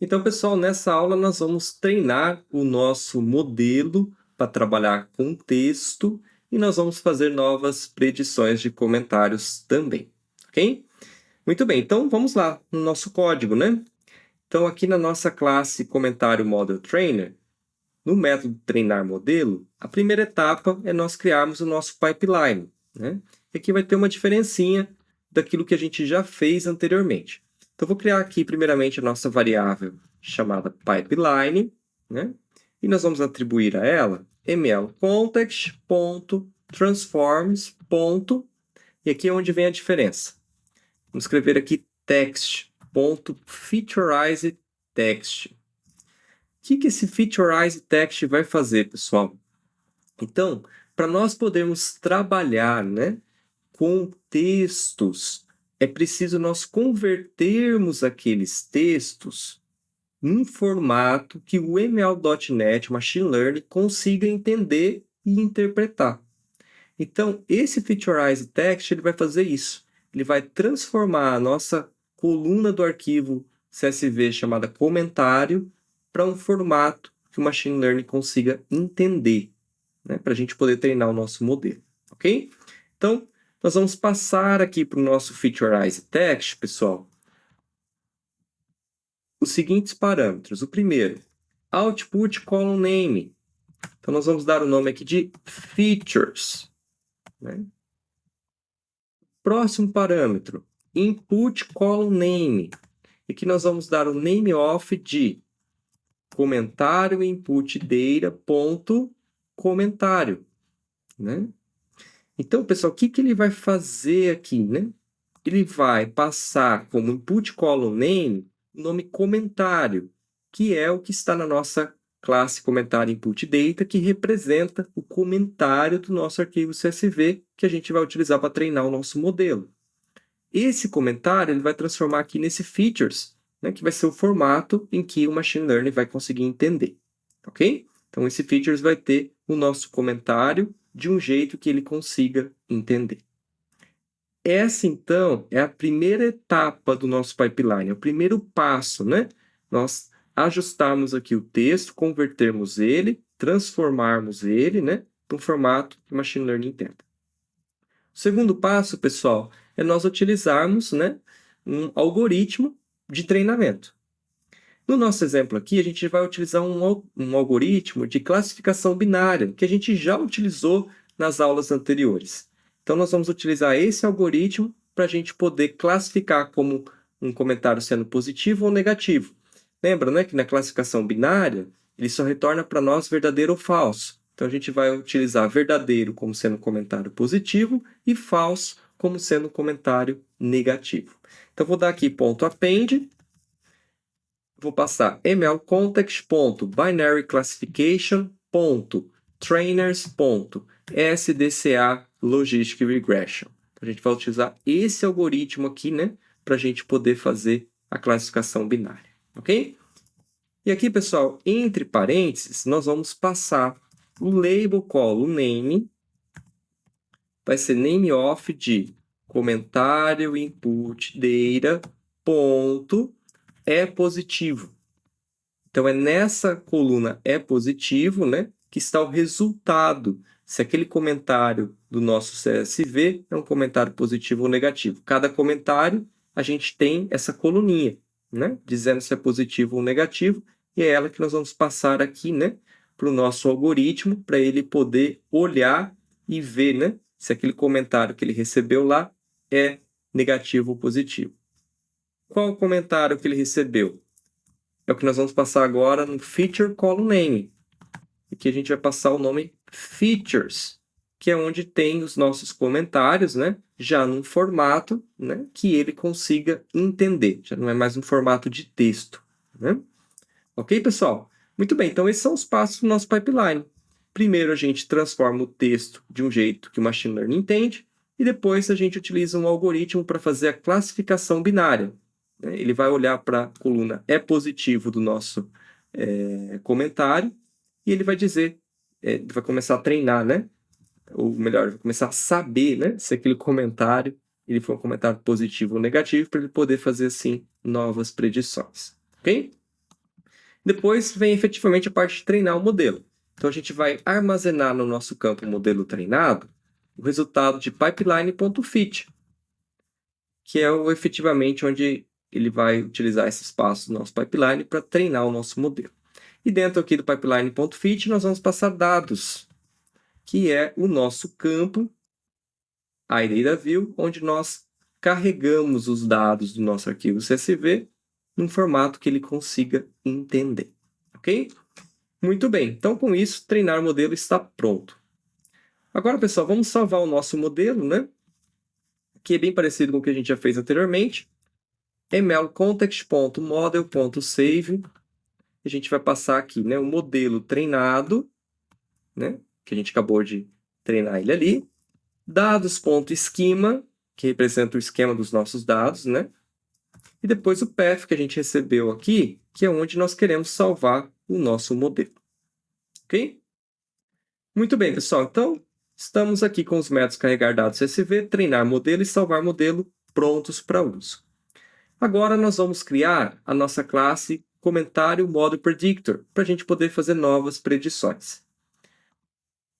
Então, pessoal, nessa aula nós vamos treinar o nosso modelo para trabalhar com texto e nós vamos fazer novas predições de comentários também, ok? Muito bem, então vamos lá no nosso código, né? Então, aqui na nossa classe Comentário Model Trainer, no método Treinar Modelo, a primeira etapa é nós criarmos o nosso pipeline, né? E aqui vai ter uma diferencinha daquilo que a gente já fez anteriormente. Então, vou criar aqui, primeiramente, a nossa variável chamada pipeline, né? E nós vamos atribuir a ela mlcontext.transforms. E aqui é onde vem a diferença. Vamos escrever aqui text.featureizeText. O que esse featureizeText vai fazer, pessoal? Então, para nós podermos trabalhar, né, com textos, é preciso nós convertermos aqueles textos num formato que o ML.NET Machine Learning consiga entender e interpretar. Então, esse featureizeText ele vai fazer isso. Ele vai transformar a nossa coluna do arquivo CSV chamada comentário para um formato que o Machine Learning consiga entender, né, para a gente poder treinar o nosso modelo, ok? Então, nós vamos passar aqui para o nosso featureizeText, pessoal, os seguintes parâmetros. O primeiro, output column name. Então, nós vamos dar o nome aqui de features, né? Próximo parâmetro, input column name. E aqui nós vamos dar o name of de comentário input data ponto comentário, né? Então, pessoal, o que ele vai fazer aqui, né? Ele vai passar como input column name o nome comentário, que é o que está na nossa classe comentário input data, que representa o comentário do nosso arquivo CSV que a gente vai utilizar para treinar o nosso modelo. Esse comentário ele vai transformar aqui nesse features, né, que vai ser o formato em que o Machine Learning vai conseguir entender, ok? Então, esse features vai ter o nosso comentário de um jeito que ele consiga entender. Essa, então, é a primeira etapa do nosso pipeline, é o primeiro passo, né? Nós ajustarmos aqui o texto, convertermos ele, transformarmos ele, né, para um formato que o Machine Learning entenda. O segundo passo, pessoal, é nós utilizarmos, né, um algoritmo de treinamento. No nosso exemplo aqui, a gente vai utilizar um algoritmo de classificação binária, que a gente já utilizou nas aulas anteriores. Então, nós vamos utilizar esse algoritmo para a gente poder classificar como um comentário sendo positivo ou negativo. Lembra, né, que na classificação binária, ele só retorna para nós verdadeiro ou falso. Então, a gente vai utilizar verdadeiro como sendo comentário positivo e falso como sendo comentário negativo. Então, vou dar aqui ponto append, vou passar mlcontextBinaryClassification.trainers.sdca Logistic Regression. A gente vai utilizar esse algoritmo aqui, né, para a gente poder fazer a classificação binária, ok? E aqui, pessoal, entre parênteses, nós vamos passar o label column name, vai ser name of de comentário input data ponto é positivo. Então, é nessa coluna é positivo, né, que está o resultado, se aquele comentário do nosso CSV é um comentário positivo ou negativo. Cada comentário, a gente tem essa coluninha, né, dizendo se é positivo ou negativo, e é ela que nós vamos passar aqui, né, para o nosso algoritmo, para ele poder olhar e ver, né, se aquele comentário que ele recebeu lá é negativo ou positivo. Qual o comentário que ele recebeu? É o que nós vamos passar agora no Feature Column Name. Aqui a gente vai passar o nome Features, que é onde tem os nossos comentários, né? Já num formato, né, que ele consiga entender. Já não é mais um formato de texto, né? Ok, pessoal? Muito bem, então esses são os passos do nosso pipeline. Primeiro a gente transforma o texto de um jeito que o Machine Learning entende, e depois a gente utiliza um algoritmo para fazer a classificação binária. Ele vai olhar para a coluna é positivo do nosso comentário e ele vai dizer, vai começar a treinar, né? Ou melhor, vai começar a saber, né, se aquele comentário ele foi um comentário positivo ou negativo para ele poder fazer, assim, novas predições. Ok? Depois vem efetivamente a parte de treinar o modelo. Então, a gente vai armazenar no nosso campo modelo treinado o resultado de pipeline.fit, que é efetivamente onde ele vai utilizar esses passos do nosso pipeline para treinar o nosso modelo. E dentro aqui do pipeline.fit, nós vamos passar dados, que é o nosso campo iDataView, onde nós carregamos os dados do nosso arquivo CSV num formato que ele consiga entender. Ok? Muito bem. Então, com isso, treinar o modelo está pronto. Agora, pessoal, vamos salvar o nosso modelo, né? Que é bem parecido com o que a gente já fez anteriormente. mlcontext.model.save. A gente vai passar aqui, né, o modelo treinado, né, que a gente acabou de treinar ele ali. Dados.schema, que representa o esquema dos nossos dados, né? E depois o path que a gente recebeu aqui, que é onde nós queremos salvar o nosso modelo. Ok? Muito bem, pessoal. Então, estamos aqui com os métodos carregar dados CSV, treinar modelo e salvar modelo prontos para uso. Agora, nós vamos criar a nossa classe comentário model predictor, para a gente poder fazer novas predições.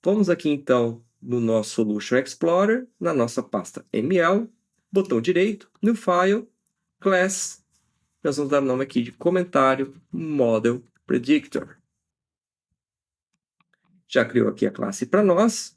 Vamos aqui, então, no nosso Solution Explorer, na nossa pasta ML, botão direito, New File, Class, nós vamos dar o nome aqui de comentário Model Predictor. Já criou aqui a classe para nós.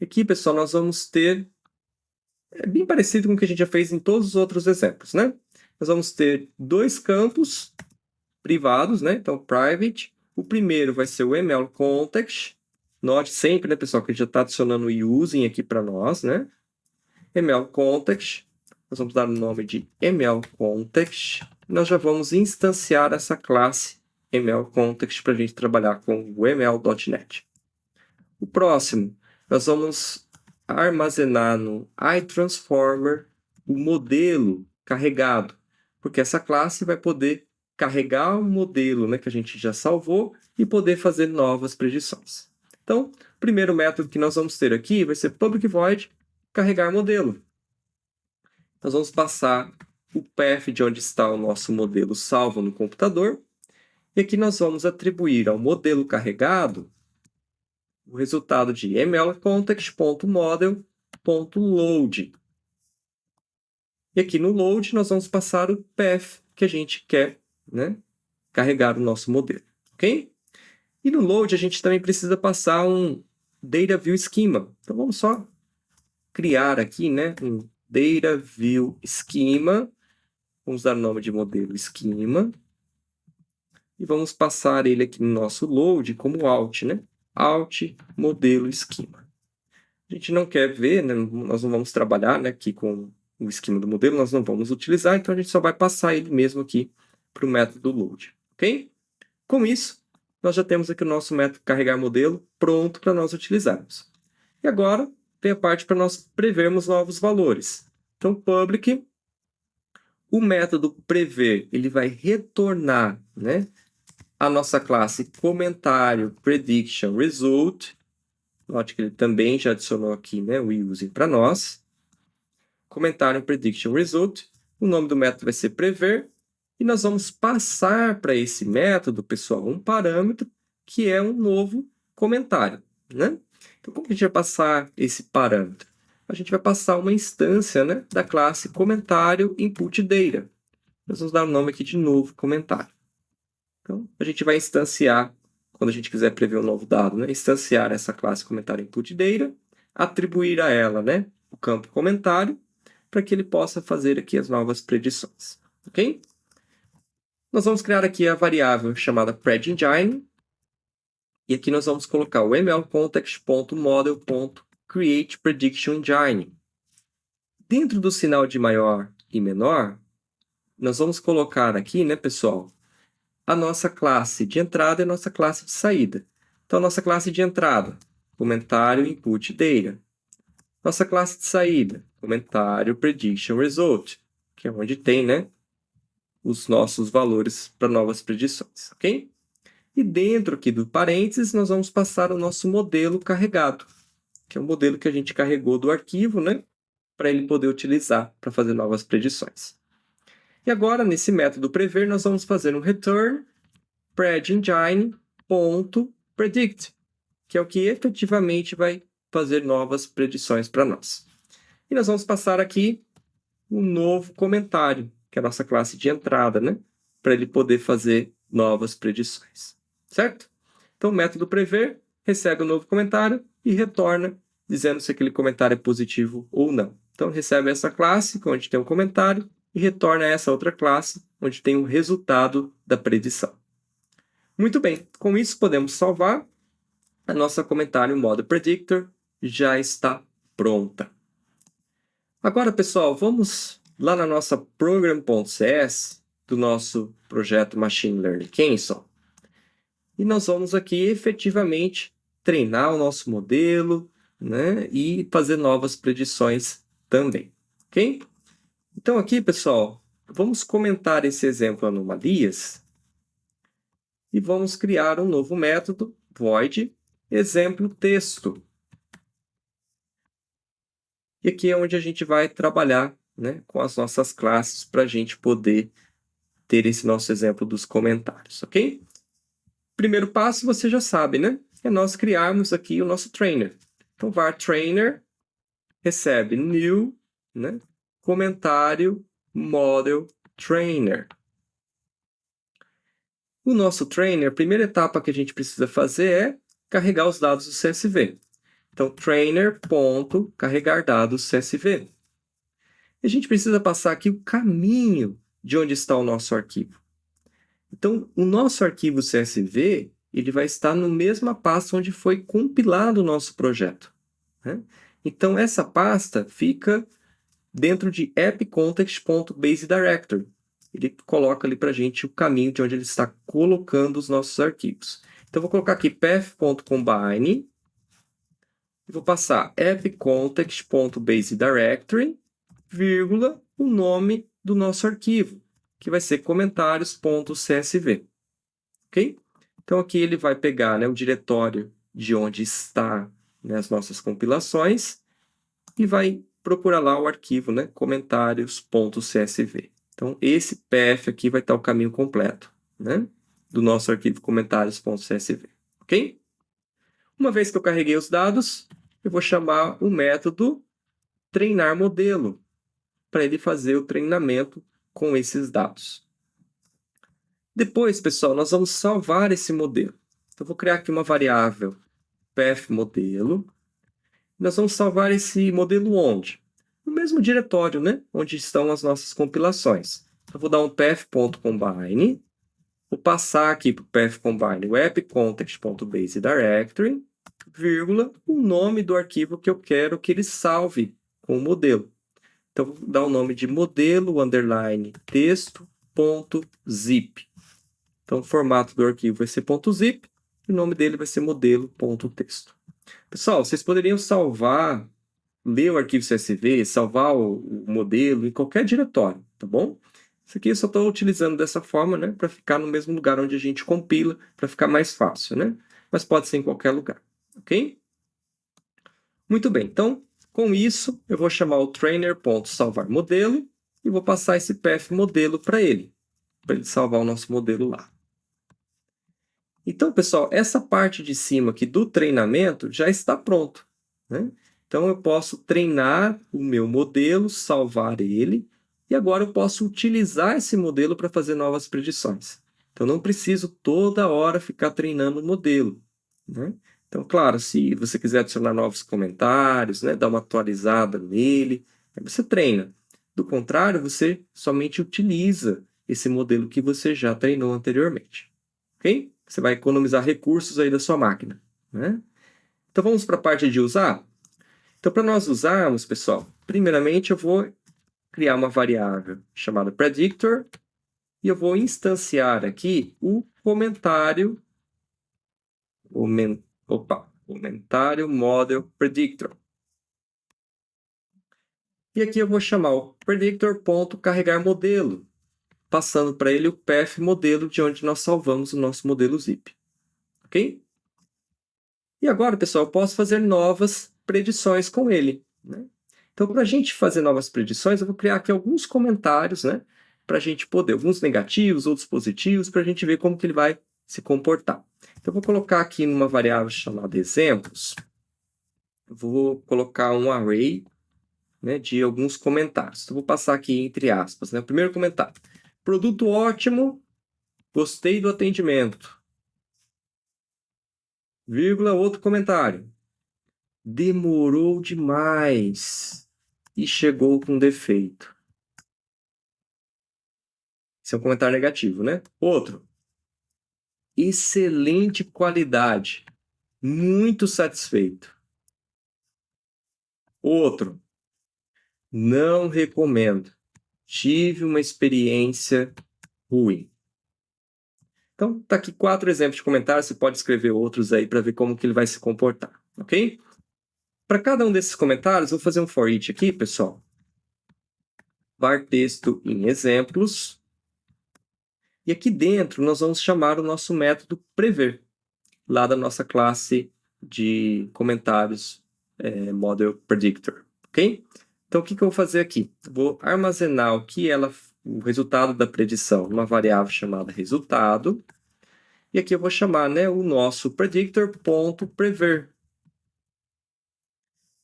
Aqui, pessoal, nós vamos ter... É bem parecido com o que a gente já fez em todos os outros exemplos, né? Nós vamos ter dois campos privados, né? Então, private. O primeiro vai ser o ML Context. Note sempre, né, pessoal, que a gente já está adicionando o using aqui para nós, né? ML Context. Nós vamos dar o nome de ML Context. Nós já vamos instanciar essa classe ML Context para a gente trabalhar com o ML.NET. O próximo, nós vamos armazenar no iTransformer o modelo carregado, porque essa classe vai poder carregar o modelo, né, que a gente já salvou e poder fazer novas predições. Então, o primeiro método que nós vamos ter aqui vai ser public void carregar modelo. Nós vamos passar o path de onde está o nosso modelo salvo no computador. E aqui nós vamos atribuir ao modelo carregado o resultado de mlcontext.model.load. E aqui no load nós vamos passar o path que a gente quer, né, carregar o nosso modelo. Ok? E no load a gente também precisa passar um data view schema. Então vamos só criar aqui, né, um data view schema. Vamos dar o nome de modelo schema. E vamos passar ele aqui no nosso load como out, né? Out modelo schema. A gente não quer ver, né? Nós não vamos trabalhar, né, aqui com o esquema do modelo, nós não vamos utilizar, então a gente só vai passar ele mesmo aqui para o método load, ok? Com isso, nós já temos aqui o nosso método carregar modelo pronto para nós utilizarmos. E agora tem a parte para nós prevermos novos valores. Então, public, o método prever, ele vai retornar, né, a nossa classe comentário prediction result. Note que ele também já adicionou aqui, né, o using para nós. Comentário prediction result. O nome do método vai ser prever. E nós vamos passar para esse método, pessoal, um parâmetro que é um novo comentário, né? Então, como a gente vai passar esse parâmetro? A gente vai passar uma instância, né, da classe comentário input data. Nós vamos dar o nome aqui de novo comentário. Então, a gente vai instanciar, quando a gente quiser prever um novo dado, né, instanciar essa classe comentário input data, atribuir a ela, né, o campo comentário, para que ele possa fazer aqui as novas predições. Ok? Nós vamos criar aqui a variável chamada predEngine. E aqui nós vamos colocar o mlcontext.model.createPredictionEngine. Dentro do sinal de maior e menor, nós vamos colocar aqui, né, pessoal, a nossa classe de entrada e a nossa classe de saída. Então, a nossa classe de entrada, comentário input data. Nossa classe de saída, comentário prediction result, que é onde tem, né, os nossos valores para novas predições, ok? E dentro aqui do parênteses, nós vamos passar o nosso modelo carregado, que é o modelo que a gente carregou do arquivo, né, para ele poder utilizar para fazer novas predições. E agora, nesse método prever, nós vamos fazer um return predEngine.predict, que é o que efetivamente vai fazer novas predições para nós. E nós vamos passar aqui um novo comentário, que é a nossa classe de entrada, né? Para ele poder fazer novas predições, certo? Então, o método prever recebe um novo comentário e retorna dizendo se aquele comentário é positivo ou não. Então, recebe essa classe, onde tem um comentário, e retorna essa outra classe, onde tem o resultado da predição. Muito bem, com isso podemos salvar. A nossa comentário model predictor já está pronta. Agora, pessoal, vamos lá na nossa program.cs do nosso projeto Machine Learning Kensol. E nós vamos aqui efetivamente treinar o nosso modelo, né, e fazer novas predições também, ok? Então aqui, pessoal, vamos comentar esse exemplo anomalias e vamos criar um novo método, void exemplo texto. E aqui é onde a gente vai trabalhar, né, com as nossas classes para a gente poder ter esse nosso exemplo dos comentários, ok? Primeiro passo você já sabe, né? É nós criarmos aqui o nosso trainer. Então, var trainer recebe new, né, comentário model trainer. O nosso trainer, a primeira etapa que a gente precisa fazer é carregar os dados do CSV. Então, trainer.carregar dados CSV. E a gente precisa passar aqui o caminho de onde está o nosso arquivo. Então, o nosso arquivo CSV, ele vai estar na mesma pasta onde foi compilado o nosso projeto, né? Então, essa pasta fica dentro de appcontext.basedirectory. Ele coloca ali para a gente o caminho de onde ele está colocando os nossos arquivos. Então, vou colocar aqui path.combine, vou passar appcontext.basedirectory, vírgula, o nome do nosso arquivo, que vai ser comentários.csv. Ok? Então, aqui ele vai pegar, né, o diretório de onde está, né, as nossas compilações e vai procurar lá o arquivo, né, comentários.csv. Então, esse path aqui vai estar o caminho completo, né, do nosso arquivo comentários.csv. Ok? Uma vez que eu carreguei os dados, eu vou chamar o método treinar modelo para ele fazer o treinamento com esses dados. Depois, pessoal, nós vamos salvar esse modelo. Então, vou criar aqui uma variável pathModelo. Nós vamos salvar esse modelo onde? No mesmo diretório, né? Onde estão as nossas compilações. Então, vou dar um path.combine. Vou passar aqui para o pathCombine o appcontext.basedirectory, vírgula, o nome do arquivo que eu quero que ele salve com o modelo. Então, vou dar o nome de modelo, underline, texto.zip. Então, o formato do arquivo vai ser .zip e o nome dele vai ser modelo.texto. Pessoal, vocês poderiam salvar, ler o arquivo CSV, salvar o modelo em qualquer diretório, tá bom? Isso aqui eu só estou utilizando dessa forma, né, para ficar no mesmo lugar onde a gente compila, para ficar mais fácil, né? Mas pode ser em qualquer lugar, ok? Muito bem, então, com isso, eu vou chamar o trainer.salvarModelo e vou passar esse path modelo para ele salvar o nosso modelo lá. Então, pessoal, essa parte de cima aqui do treinamento já está pronto, né? Então, eu posso treinar o meu modelo, salvar ele, e agora eu posso utilizar esse modelo para fazer novas predições. Então, não preciso toda hora ficar treinando o modelo, né? Então, claro, se você quiser adicionar novos comentários, né, dar uma atualizada nele, aí você treina. Do contrário, você somente utiliza esse modelo que você já treinou anteriormente, ok? Você vai economizar recursos aí da sua máquina, né? Então, vamos para a parte de usar? Então, para nós usarmos, pessoal, primeiramente eu vou criar uma variável chamada predictor e eu vou instanciar aqui o comentário, comentário model predictor. E aqui eu vou chamar o predictor.carregarModelo, passando para ele o path modelo de onde nós salvamos o nosso modelo zip. Ok? E agora, pessoal, eu posso fazer novas predições com ele, né? Então, para a gente fazer novas predições, eu vou criar aqui alguns comentários, né? Para a gente poder, alguns negativos, outros positivos, para a gente ver como que ele vai se comportar. Então, eu vou colocar aqui numa variável chamada exemplos, vou colocar um array, né, de alguns comentários. Então, vou passar aqui entre aspas, né? O primeiro comentário. Produto ótimo, gostei do atendimento. Vírgula, outro comentário. Demorou demais e chegou com defeito. Esse é um comentário negativo, né? Outro. Excelente qualidade. Muito satisfeito. Outro. Não recomendo. Tive uma experiência ruim. Então, tá aqui 4 exemplos de comentários. Você pode escrever outros aí para ver como que ele vai se comportar, ok? Para cada um desses comentários, vou fazer um for each aqui, pessoal. Var texto em exemplos. E aqui dentro, nós vamos chamar o nosso método prever, lá da nossa classe de comentários Model Predictor, ok? Então, o que eu vou fazer aqui? Vou armazenar o resultado da predição numa variável chamada resultado. E aqui eu vou chamar, né, o nosso predictor.prever.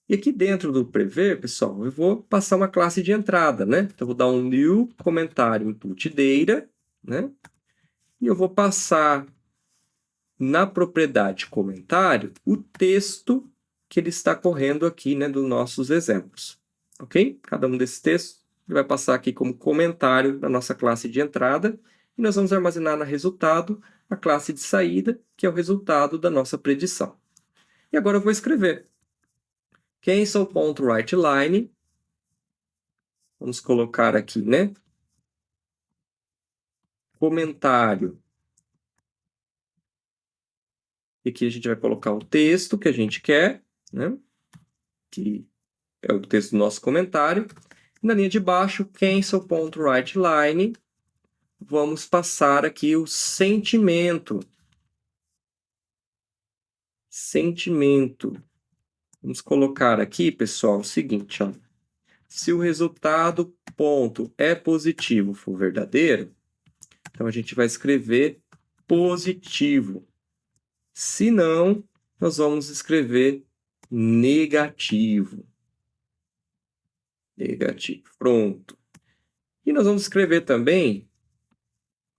E aqui dentro do prever, pessoal, eu vou passar uma classe de entrada, né? Então, eu vou dar um new comentário input data, né? E eu vou passar na propriedade comentário o texto que ele está correndo aqui, né, dos nossos exemplos, ok? Cada um desses textos ele vai passar aqui como comentário na nossa classe de entrada e nós vamos armazenar na resultado a classe de saída, que é o resultado da nossa predição. E agora eu vou escrever cancel.writeLine. Vamos colocar aqui, né? Comentário. E aqui a gente vai colocar o texto que a gente quer, né? Que é o texto do nosso comentário. Na linha de baixo, cancel.writeLine, vamos passar aqui o sentimento. Sentimento. Vamos colocar aqui, pessoal, o seguinte, ó. Se o resultado ponto é positivo for verdadeiro, então a gente vai escrever positivo. Se não, nós vamos escrever negativo. Negativo. Pronto. E nós vamos escrever também,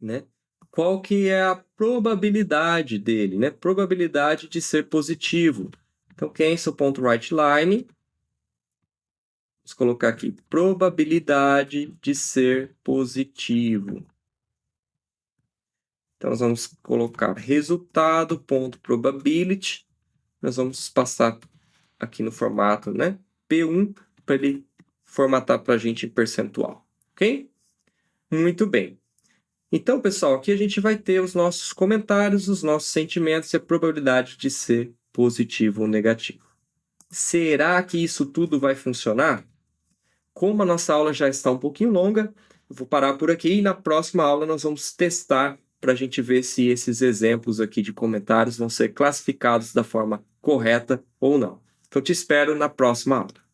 né, qual que é a probabilidade dele, né? Probabilidade de ser positivo. Então, cancel.writeLine. Vamos colocar aqui probabilidade de ser positivo. Então, nós vamos colocar resultado.probability. Nós vamos passar aqui no formato, né, P1, para ele formatar para a gente em percentual, ok? Muito bem. Então, pessoal, aqui a gente vai ter os nossos comentários, os nossos sentimentos e a probabilidade de ser positivo ou negativo. Será que isso tudo vai funcionar? Como a nossa aula já está um pouquinho longa, eu vou parar por aqui e na próxima aula nós vamos testar para a gente ver se esses exemplos aqui de comentários vão ser classificados da forma correta ou não. Então, te espero na próxima aula.